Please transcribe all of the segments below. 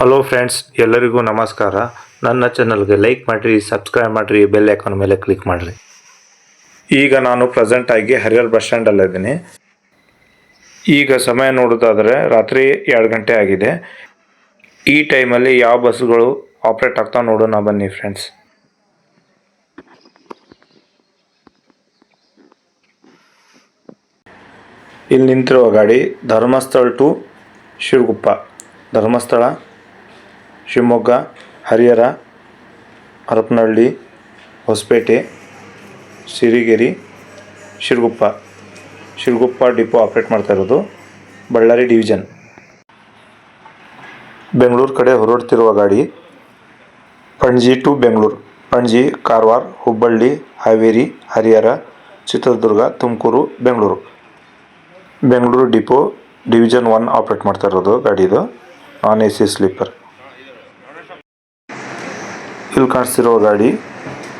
Hello friends, ಎಲ್ಲರಿಗೂ ನಮಸ್ಕಾರ. ನನ್ನ ಚಾನಲ್ಗೆ ಲೈಕ್ ಮಾಡಿರಿ, ಸಬ್ಸ್ಕ್ರೈಬ್ ಮಾಡಿರಿ, ಬೆಲ್ ಐಕಾನ್ ಮೇಲೆ ಕ್ಲಿಕ್ ಮಾಡಿರಿ. ಈಗ ನಾನು ಪ್ರೆಸೆಂಟ್ ಆಗಿ ಹರಿಹರ ಬಸ್ ಸ್ಟ್ಯಾಂಡಲ್ಲಿದ್ದೀನಿ. ಈಗ ಸಮಯ ನೋಡೋದಾದರೆ ರಾತ್ರಿ 2 ಗಂಟೆ ಆಗಿದೆ. ಈ ಟೈಮಲ್ಲಿ ಯಾವ ಬಸ್ಸುಗಳು ಆಪ್ರೇಟ್ ಆಗ್ತಾವೆ ನೋಡೋಣ ಬನ್ನಿ ಫ್ರೆಂಡ್ಸ್. ಇಲ್ಲಿ ನಿಂತಿರುವ ಗಾಡಿ Dharmasthala to Shiraguppa, Dharmasthala, Shivamogga, Harihar, Harapanahalli, Hosapete, Sirigere, Shiraguppa depot operate ಮಾಡ್ತಾ ಇರೋದು. ಬಳ್ಳಾರಿ ಡಿವಿಷನ್. ಬೆಂಗಳೂರು ಕಡೆ ಹೊರಡ್ತಿರುವ ಗಾಡಿ Panaji to Bengaluru, Panaji, Karwar, Hubballi, Haveri, Harihar, Chitradurga, Tumakuru, Bengaluru depot division 1 operate ಮಾಡ್ತಾ ಇರೋದು ಗಾಡಿದು, ನಾನ್ AC ಸ್ಲೀಪರ್. ಇಲ್ಲಿ ಕಾಣಿಸ್ತಿರೋ ಗಾಡಿ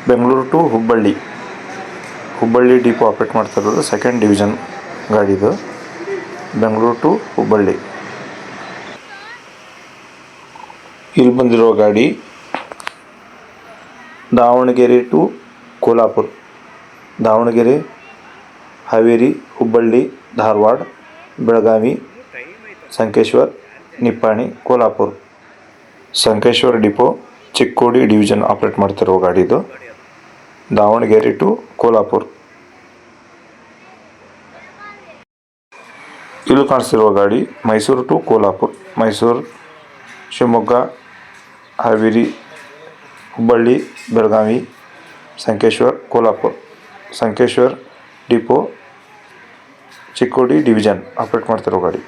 Bengaluru to Hubballi depot operate ಮಾಡ್ತಾ ಇರೋದು, 2nd ಡಿವಿಷನ್ ಗಾಡಿದು, ಬೆಂಗಳೂರು ಟು ಹುಬ್ಬಳ್ಳಿ. ಇಲ್ಲಿ ಬಂದಿರೋ ಗಾಡಿ Davanagere to Kolhapur, Davanagere, Haveri, Hubballi, Dharwad, Belagavi, Sankeshwar, Nippani, Kolhapur. Sankeshwar depot Chikkodi division operate ಮಾಡ್ತಿರೋ ಗಾಡಿದು, ದಾವಣಗೆರೆ ಟು ಕೋಲ್ಹಾಪುರ. ಇಲ್ಲಿ ಕಾಣಿಸ್ತಿರುವ ಗಾಡಿ Mysuru to Kolhapur, Mysuru, Shivamogga, Haveri, Hubballi, Belagavi, Sankeshwar, Kolhapur. Sankeshwar depot Chikkodi division operate ಮಾಡ್ತಿರೋ ಗಾಡಿ.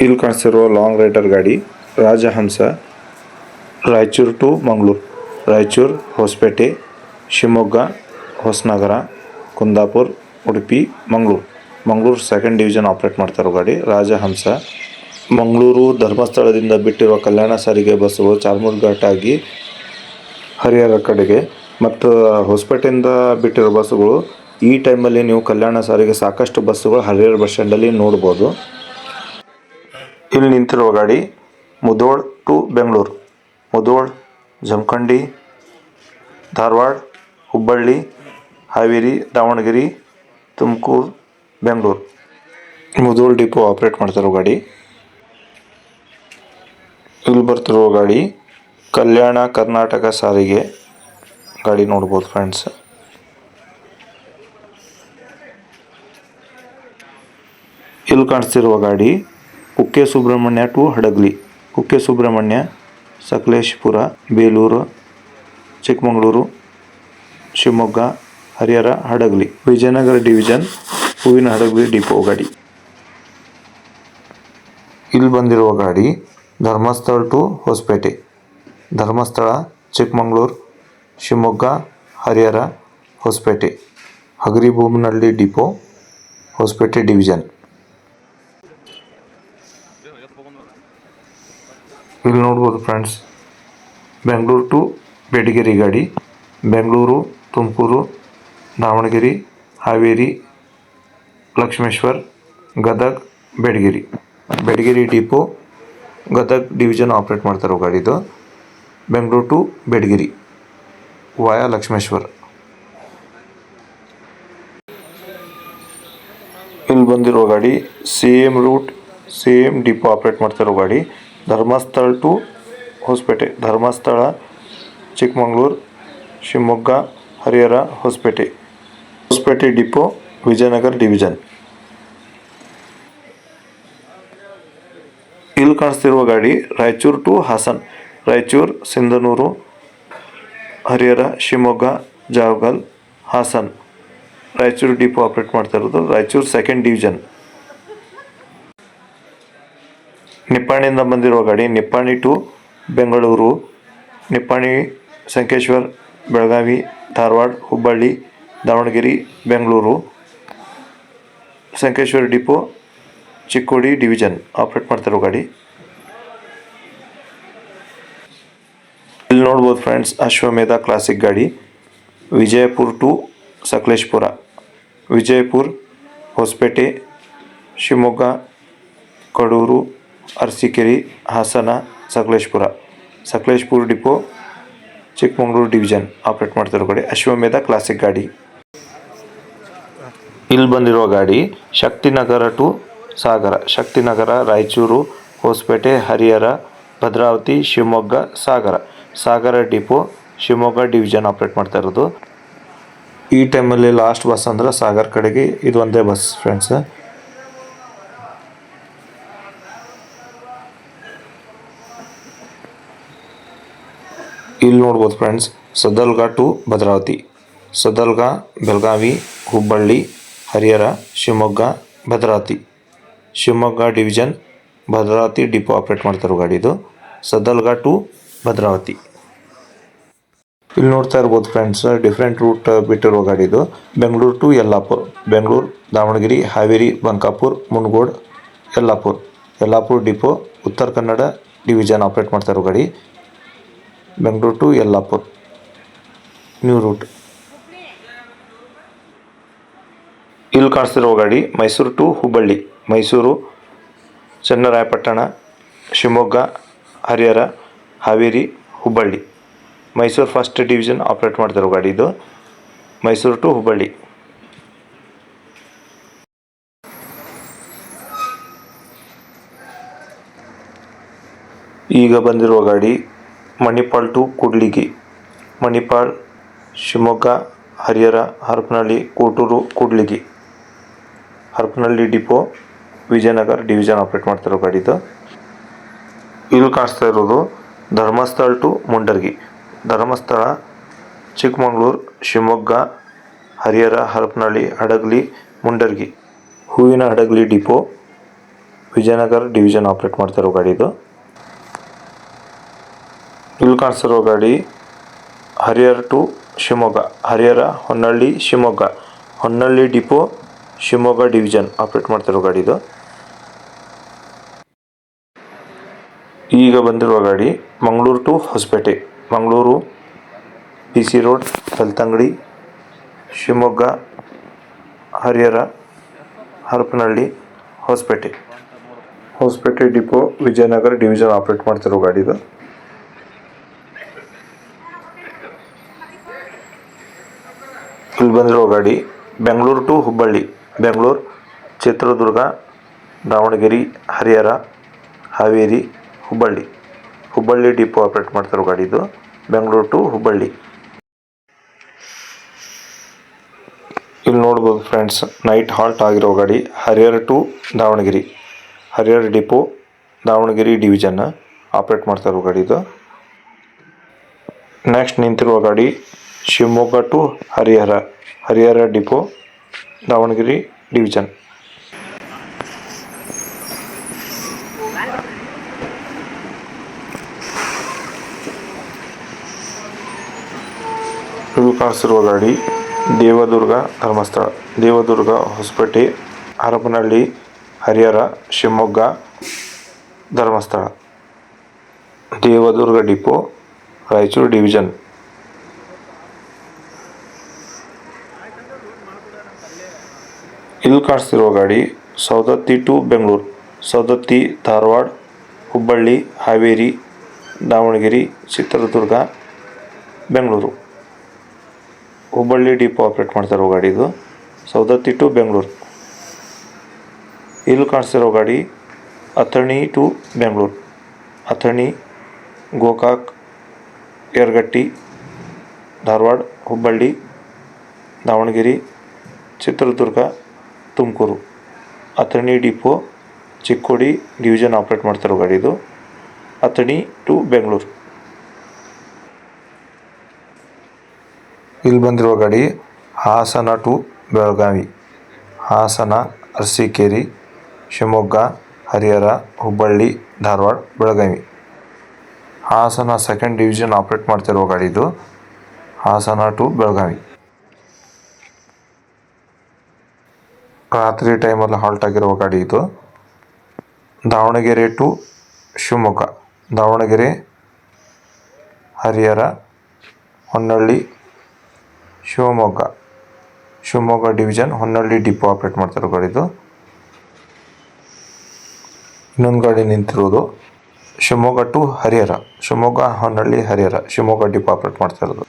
ಇಲ್ಲಿ ಕಾಣಿಸ್ತಿರೋ ಲಾಂಗ್ ರೈಡರ್ ಗಾಡಿ Rajahamsa, Raichur to Mangaluru, Raichur, Hosapete, Shivamogga, Hosanagara, Kundapura, Udupi, Mangaluru 2nd division operate ಮಾಡ್ತಿರೋ ಗಾಡಿ ರಾಜಹಂಸ. ಮಂಗಳೂರು ಧರ್ಮಸ್ಥಳದಿಂದ ಬಿಟ್ಟಿರುವ ಕಲ್ಯಾಣ ಸಾರಿಗೆ ಬಸ್ಸುಗಳು ಚಾರ್ಮುರ್ ಘಾಟ್ ಆಗಿ ಹರಿಹರ ಕಡೆಗೆ, ಮತ್ತು ಹೊಸಪೇಟೆಯಿಂದ ಬಿಟ್ಟಿರೋ ಬಸ್ಸುಗಳು ಈ ಟೈಮಲ್ಲಿ ನೀವು ಕಲ್ಯಾಣ ಸಾರಿಗೆ ಸಾಕಷ್ಟು ಬಸ್ಸುಗಳು ಹರಿಹರ ಬಸ್ ಸ್ಟ್ಯಾಂಡಲ್ಲಿ ನೋಡ್ಬೋದು. ಇಲ್ಲಿ ನಿಂತಿರುವ ಗಾಡಿ Mudhol to Bengaluru, Mudhol, Jamkhandi, Dharwad, Hubballi, Haveri, Davanagere, Tumakuru, Bengaluru. Mudhol depot operate ಮಾಡ್ತಿರೋ ಗಾಡಿ. ಇಲ್ಲಿ ಬರ್ತಿರೋ ಗಾಡಿ ಕಲ್ಯಾಣ ಕರ್ನಾಟಕ ಸಾರಿಗೆ ಗಾಡಿ ನೋಡ್ಬೋದು ಫ್ರೆಂಡ್ಸ್. ಇಲ್ಲಿ ಕಾಣಿಸ್ತಿರುವ ಗಾಡಿ Kukke Subrahmanya to Hadagali, Kukke Subrahmanya, Sakleshpur, Belur, Chikkamagaluru, Shivamogga, Harihar, Hadagali, Vijayanagara division Hoovina Hadagali depot ಗಾಡಿ. ಇಲ್ಲಿ ಬಂದಿರುವ ಗಾಡಿ Dharmasthala to Hosapete, Dharmasthala, Chikkamagaluru, Shivamogga, Harihar, Hosapete, Hagaribommanahalli depot, Hosapete division. ಇಲ್ಲಿ ನೋಡ್ಬೋದು ಫ್ರೆಂಡ್ಸ್, ಬೆಂಗಳೂರು ಟು ಬೆಡಗೇರಿ ಗಾಡಿ, Bengaluru, Tumakuru, Davanagere, Haveri, Lakshmeshwar, Gadag, Bedageri depot Gadag division operate ಮಾಡ್ತಿರೋ ಗಾಡಿದು, ಬೆಂಗಳೂರು ಟು ಬೆಡಗೇರಿ ವಾಯಾ ಲಕ್ಷ್ಮೇಶ್ವರ. ಇಲ್ಲಿ ಬಂದಿರೋ ಗಾಡಿ same route, same depot operate ಮಾಡ್ತಿರೋ ಗಾಡಿ Dharmasthala to Hosapete, Dharmasthala, Chikkamagaluru, Shivamogga, Harihar, Hosapete depot Vijayanagara division. ಇಲ್ಲಿ ಕಾಣಿಸ್ತಿರುವ ಗಾಡಿ Raichur to Hassan, Raichur, Sindhanur, Harihar, Shivamogga, Javagal, Hassan. Raichur depot operate ಮಾಡ್ತಾ ಇರೋದು, ರಾಯಚೂರು 2nd ಡಿವಿಷನ್. ನಿಪ್ಪಾಣಿಯಿಂದ ಬಂದಿರುವ ಗಾಡಿ Nippani to Bengaluru, Nippani, Sankeshwar, Belagavi, Dharwad, Hubballi, Davanagere, Bengaluru. Sankeshwar depot Chikkodi division operate ಮಾಡ್ತಿರೋ ಗಾಡಿ. ಇಲ್ಲಿ ನೋಡ್ಬೋದು ಫ್ರೆಂಡ್ಸ್, ಅಶ್ವಮೇಧ ಕ್ಲಾಸಿಕ್ ಗಾಡಿ Vijayapura to Sakleshpur, Vijayapura, Hosapete, Shivamogga, Kadur, Arsikere, Hassan, Sakleshpur depot, Chikkamagaluru division operate ಮಾಡ್ತಿರೋ ಗಾಡಿ ಅಶ್ವಮೇಧ ಕ್ಲಾಸಿಕ್ ಗಾಡಿ. ಇಲ್ಲಿ ಬಂದಿರೋ ಗಾಡಿ Shaktinagar to Sagara, Shaktinagar, Raichur, Hosapete, Harihar, Bhadravati, Shivamogga, Sagara depot, Shivamogga division operate ಮಾಡ್ತಾ ಇರೋದು. ಈ ಟೈಮಲ್ಲಿ ಲಾಸ್ಟ್ ಬಸ್ ಅಂದ್ರೆ ಸಾಗರ್ ಕಡೆಗೆ ಇದು ಒಂದೇ ಬಸ್ ಫ್ರೆಂಡ್ಸ್. ಇಲ್ಲಿ ನೋಡ್ಬೋದು friends, Sadalga to Bhadravati, Sadalga, Belagavi, Hubballi, Harihar, Shivamogga, Bhadravati, Shivamogga division, Bhadravati depot operate ಮಾಡ್ತಾರೋ ಗಾಡಿ ಇದು. ಸದಲ್ಗ ಟು ಭದ್ರಾವತಿ. ಇಲ್ಲಿ ನೋಡ್ತಾ ಇರ್ಬೋದು ಫ್ರೆಂಡ್ಸ್, ಡಿಫ್ರೆಂಟ್ ರೂಟ್ ಬಿಟ್ಟಿರೋ ಗಾಡಿ ಇದು. Bengaluru to Yellapur, Bengaluru, Davanagere, Haveri, Bankapur, Mundgod, Yellapur depot, Uttara Kannada division operate ಮಾಡ್ತಾ ಇರೋ ಗಾಡಿ. Bengaluru to Yellapur new route. ಇಲ್ಲಿ ಕಾಣಿಸ್ತಿರೋ ಗಾಡಿ Mysuru to Hubballi, Mysuru, Channarayapatna, Shivamogga, Harihar, Haveri, Hubballi, Mysuru first division operate ಮಾಡ್ತಿರೋ ಗಾಡಿ ಇದು. ಮೈಸೂರು ಟು ಹುಬ್ಬಳ್ಳಿ. ಈಗ ಬಂದಿರುವ ಗಾಡಿ Manipal to Kudligi, Manipal, Shivamogga, Harihar, Harapanahalli, Kotturu, Kudligi, Harapanahalli depot, Vijayanagara division operate ಮಾಡ್ತಿರೋ ಗಾಡಿ ಇದು. ಇಲ್ಲಿ ಕಾಣಿಸ್ತಾ ಇರೋದು Dharmasthala to Mundargi, Dharmasthala, Chikkamagaluru, Shivamogga, Harihar, Harapanahalli, Hadagali, Mundargi, Hoovina Hadagali depot, Vijayanagara division operate ಮಾಡ್ತಿರೋ ಗಾಡಿ ಇದು. ಇಲ್ಲಿ ಕಾಣಿಸ್ತಿರೋ ಗಾಡಿ Harihar to Shivamogga, Harihar, Honnali, Shivamogga, Honnali depot, Shivamogga division operate ಮಾಡ್ತಿರೋ ಗಾಡಿ ಇದು. ಈಗ ಬಂದಿರುವ ಗಾಡಿ Mangaluru to Hosapete, Mangaluru, PC road, Belthangady, Shivamogga, Harihar, Harapanahalli, Hosapete depot, Vijayanagara division operate ಮಾಡ್ತಿರೋ ಗಾಡಿ ಇದು. ಇಲ್ಲಿ ಬಂದಿರೋ ಗಾಡಿ Bengaluru to Hubballi, Bengaluru, Chitradurga, Davanagere, Harihar, Haveri, Hubballi depot operate ಮಾಡ್ತಿರೋ ಗಾಡಿ ಇದು. ಬೆಂಗಳೂರು ಟು ಹುಬ್ಬಳ್ಳಿ. ಇಲ್ಲಿ ನೋಡ್ಬೋದು ಫ್ರೆಂಡ್ಸ್, ನೈಟ್ ಹಾಲ್ಟ್ ಆಗಿರೋ ಗಾಡಿ Harihar to Davanagere, Harihar depot, Davanagere division operate ಮಾಡ್ತಿರೋ ಗಾಡಿ ಇದು. ನೆಕ್ಸ್ಟ್ ನಿಂತಿರುವ ಗಾಡಿ Shivamogga to Harihar depot, Davanagere division. ಇಲ್ಲಿ ಕಾಣಿಸ್ತಿರುವ ಗಾಡಿ ದೇವದುರ್ಗ, ಧರ್ಮಸ್ಥಳ, ದೇವದುರ್ಗ, ಹೊಸಪೇಟೆ, ಹರಪನಹಳ್ಳಿ, ಹರಿಹರ, ಶಿವಮೊಗ್ಗ, ಧರ್ಮಸ್ಥಳ, ದೇವದುರ್ಗ ಡಿಪೋ, ರಾಯಚೂರು ಡಿವಿಷನ್. ಇಲ್ಲಿ ಕಾಣಿಸ್ತಿರುವ ಗಾಡಿ Saundatti to Bengaluru, Saundatti, Dharwad, Hubballi, Haveri, Davanagere, Chitradurga, Bengaluru, Hubballi depot operate ಮಾಡ್ತಿರೋ ಗಾಡಿ ಇದು. ಸೌದತ್ತಿ ಟು ಬೆಂಗಳೂರು. ಇಲ್ಲಿ ಕಾಣಿಸ್ತಿರೋ ಗಾಡಿ Athani to Bengaluru, Athani, Gokak, Yaragatti, Dharwad, Hubballi, Davanagere, Chitradurga, Tumakuru, Athani depot, Chikkodi division operate ಮಾಡ್ತಿರೋ ಗಾಡಿ ಇದು. ಅಥಣಿ ಟು ಬೆಂಗಳೂರು. ಇಲ್ಲಿ ಬಂದಿರುವ ಗಾಡಿ Hassan to Belagavi, Hassan, Arsikere, Shivamogga, Harihar, Hubballi, Dharwad, Belagavi, Hassan second division operate ಮಾಡ್ತಿರೋ ಗಾಡಿ ಇದು. ಹಾಸನ ಟು ಬೆಳಗಾವಿ. ರಾತ್ರಿ ಟೈಮಲ್ಲಿ ಹಾಲ್ಟ್ ಆಗಿರುವ ಗಾಡಿ ಇದು. Davanagere to Shivamogga, Davanagere, Harihar, Honnali, Shivamogga division, Honnali depot operate ಮಾಡ್ತಿರೋ ಗಾಡಿ ಇದು. ಇನ್ನೊಂದು ಗಾಡಿ ನಿಂತಿರೋದು Shivamogga to Harihar, Shivamogga Honnali Harihar, Shivamogga depot operate ಮಾಡ್ತಾ ಇರೋದು.